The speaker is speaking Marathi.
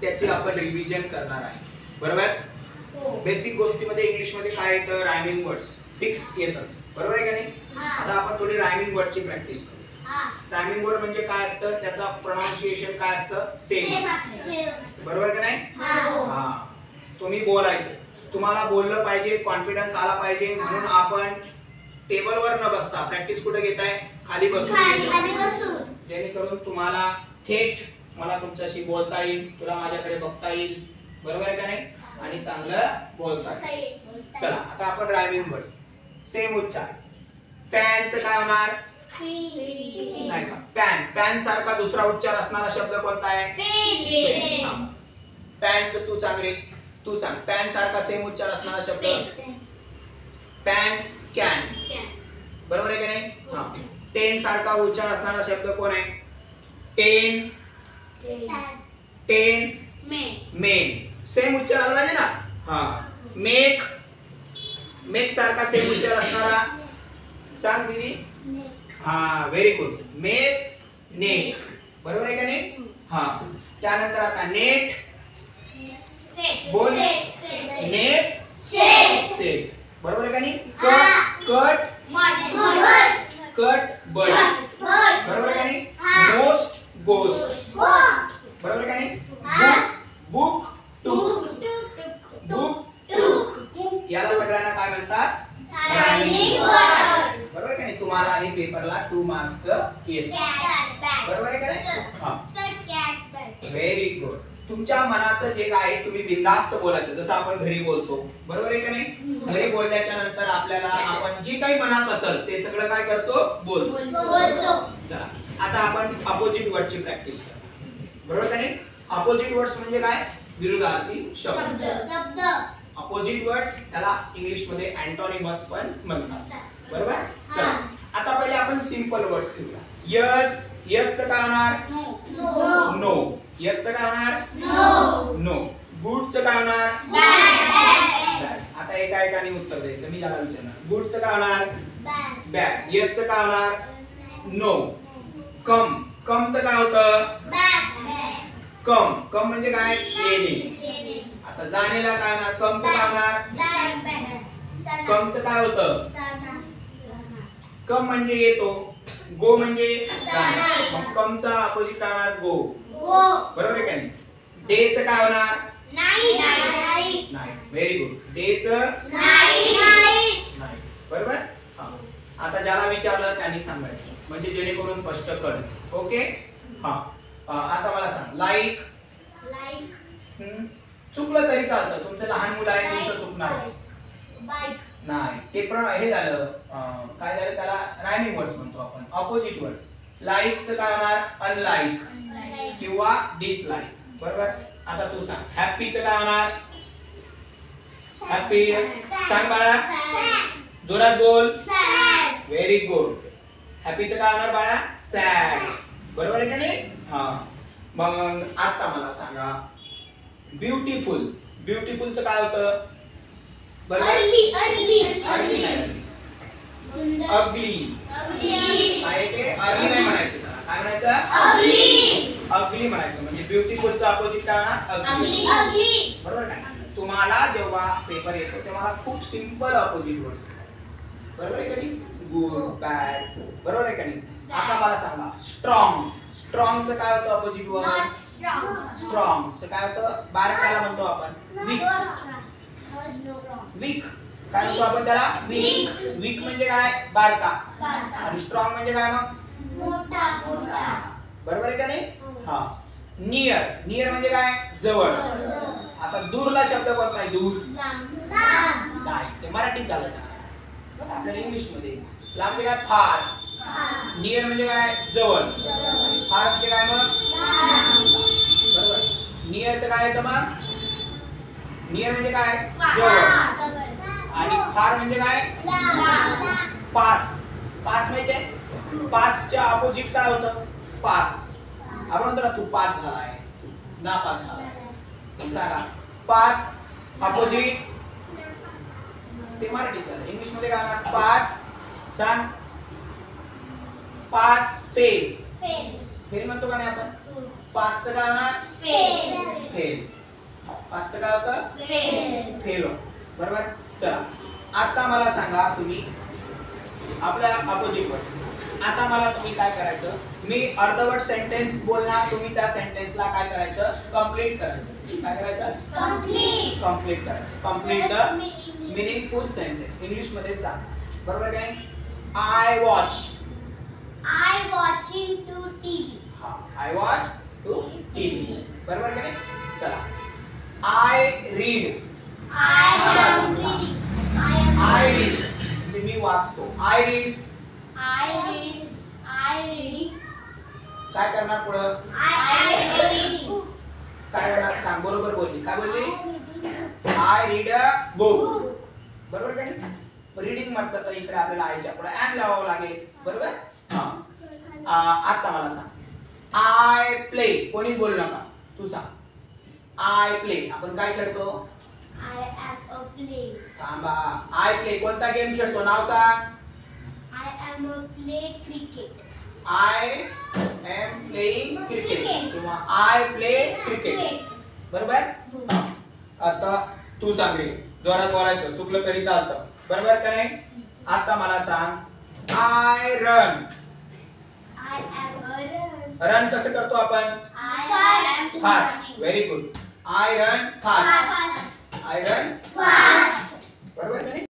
त्याची आपण रिव्हिजन करणार आहे. बरोबर. बेसिक गोष्टीमध्ये इंग्लिश मध्ये काय येतं, रायमिंग वर्ड्स फिक्स येतच. बरोबर आहे का नाही. आता आपण थोडी रायमिंग वर्डची प्रॅक्टिस करू. रायमिंग वर्ड म्हणजे काय असतं, त्याचा प्रोनाउन्सिएशन काय असतं, सेम. बरोबर का नाही. हा, तुम्ही बोलायचं, तुम्हाला बोललं पाहिजे, कॉन्फिडन्स आला पाहिजे, म्हणून आपण टेबलवर न बसता प्रॅक्टिस कुठे घेताय, खाली बसून, जेणेकरून तुम्हाला थेट मला तुमच्याशी बोलता येईल, तुला माझ्याकडे बघता येईल. बरोबर आहे का नाही, आणि चांगलं बोलता येईल. चला आता आपण रायमिंग वर्ड्स सेम उच्चार. पॅनचं काय होणार, नाही का, पॅन. पॅन सारखा दुसरा उच्चार असणारा शब्द कोणता आहे, पॅनचं तू सांग रे, तू सांग. पॅन सारखा सेम उच्चार असणारा शब्द, पॅन, कॅन. बरोबर आहे का नाही. हा, टेन सारखा उच्चार असणारा शब्द कोण आहे, टेन, टेन, मेन. सेम उच्चार आला पाहिजे ना. हा, मेक, मेक सारखा सेम उच्चार असणारा सांग दीदी. हा, व्हेरी गुड. Make, neck. बरोबर आहे का नाही. हा, त्यानंतर आता नेट, बोल, नेट, सेट. बरोबर आहे का नाही. Cut, cut, but. बरोबर आहे का नाही. मोस्ट, गोस्ट. बरोबर आहे का नाही. बुक, टूक, बुक, टूक. याला सगळ्यांना काय म्हणतात, रायमिंग वर्ड. बरोबर का नाही. तुम्हाला हे पेपरला 2 मार्क्स येईल. बरोबर आहे का नाही. Very good. तुमच्या मनाचं जे काय आहे तुम्ही बिनधास्त बोलायचं, जसं आपण घरी बोलतो. बरोबर आहे का नाही. घरी बोलल्याच्या नंतर आपल्याला आपण जे काही मनात असेल ते सगळं काय करतो, बोलतो. चला आता आपण अपोजिट वर्डची प्रॅक्टिस करू. बरोबर का नाही. अपोजिट वर्ड्स म्हणजे काय, विरुद्धार्थी शब्द. अपोजिट वर्ड्स त्याला इंग्लिश मध्ये अँटोनिमस पण म्हणतात. बरोबर. चला आता पहिले आपण सिंपल वर्ड्स घेऊया. यस, यसचं काय होणार, नो. यसचं काय होणार, नो. गुडचं काय होणार, बॅड. आता एका एकाने उत्तर द्यायचं, मी याला विचारणार. गुडचं काय होणार, बॅड. यसचं काय होणार, नो. कम, कमचं काय होतं, कम. कम म्हणजे काय, येणे. आता जाणेला काय होणार, कमचं काय होणार, कमचं काय होतं, कम म्हणजे येतो, गो म्हणजे जाणे. मग कमचा अपोजिट काय होणार, गो. बरोबर आहे का नाही. डेचं काय होणार, नाही. Very good. डेचं नाही. बरोबर. आता ज्याला विचारलं त्यांनी सांगायचं, म्हणजे जेणेकरून स्पष्ट कळेल. ओके. हा, आता मला सांग. लाईक, चुकलं तरी चालतं, तुमचं लहान मुलं आहे, तुमचं चुकणार नाही. ते पण हे झालं, काय झालं, त्याला रायमिंग वर्ड्स म्हणतो आपण, अपोजिट वर्ड्स. लाईकचं काय होणार, अनलाईक किंवा डिसलाईक. बरोबर. आता तू सांग. हॅपीचं काय होणार, हॅपी. सांग बाळा, जोरात बोल. Very good. हॅपीचं काय होणार बाळा, सॅड. बरोबर आहे का नाही. हा, मग आता मला सांगा. ब्युटिफुल, ब्युटिफुलचं काय होतं, अर्ली नाही, अगली आहे ते. अर्ली नाही म्हणायचं, काय म्हणायचं, अगली म्हणायचं. म्हणजे ब्युटिफुलचं अपोजिट काय होणार, अगली. बरोबर का. तुम्हाला जेव्हा पेपर येतो तेव्हा खूप सिंपल अपोजिट वर्ड्स. बरोबर आहे का नाही. Good, bad. बरोबर आहे का नाही. आता मला सांगा. स्ट्रॉंग, स्ट्रॉंगचं काय होतं अपोजिट वर्ड, स्ट्रॉंगचं काय होतं, बारकाला म्हणतो आपण वीक. वीक काय म्हणतो आपण त्याला, वीक. वीक म्हणजे काय, बारका. आणि स्ट्रॉंग म्हणजे काय, मग मोठा. बरोबर आहे का नाही. हा, नियर, नियर म्हणजे काय, जवळ. आता दूरला शब्द कोणता आहे, दूर नाही, ते मराठीत झालं ना, आपल्याला इंग्लिश मध्ये. लांब म्हणजे काय, फार. नियर म्हणजे काय, जवळ. फार म्हणजे काय, मग बरोबर. नियरचं काय येतं मग, नियर म्हणजे काय, जवळ. आणि फार म्हणजे काय, पास. पास माहितीये, पासच्या अपोजिट काय होतं, पास. आपण म्हणतो ना, तू पास झालाय, नापास झालाय. सांगा पास अपोजिट, ते मराठीत झालं. इंग्लिश मध्ये काय होणार, पास. सांग. Pass, fail. फेल म्हणतो का नाही आपण. पासचं काय होणार, फेल. फेल. पाचचं काय होतं? फेल. बरोबर. चला आता मला सांगा तुम्ही आपल्या अपोजिट वर्ड. आता मला तुम्ही काय करायचं, मी अर्धवट सेंटेन्स बोलणार, तुम्ही त्या सेंटेन्सला काय करायचं, कंप्लीट करायचं. काय करायचं? कंप्लीट करायचं. Complete the meaningful sentence. English मध्ये सांग. बरोबर काय? I watch. I watching to TV. हा, आय वॉच टू टीव्ही. बरोबर काय? चला I read. I am reading. I read मी वाचतो. I read I reading. काय करणार पुढं? I reading. काय करणार सांग. बरोबर बोलली. काय बोलली? I read a book. बरोबर का नाही? रीडिंग म्हटलं तर इकडे आपल्याला आयच्या पुढे एम लावावं लागेल. बरोबर. आता मला सांग आय प्ले. कोणी बोलू नका, तू सांग. आय प्ले आपण काय खेळतो? I am a play. थांबा. आय प्ले कोणता गेम खेळतो? नाव सांग. I am a play cricket. I am playing cricket किंवा आय प्ले क्रिकेट. बरोबर. आता तू सांग रे, जोरात बोलायचं, चुकलं तरी चालतं. बरोबर का नाही? आता मला सांग I run. I am a run. Run कसं करतो आपण? I am fast. Very good. I run fast. fast. I run Fast. बरोबर का नाही?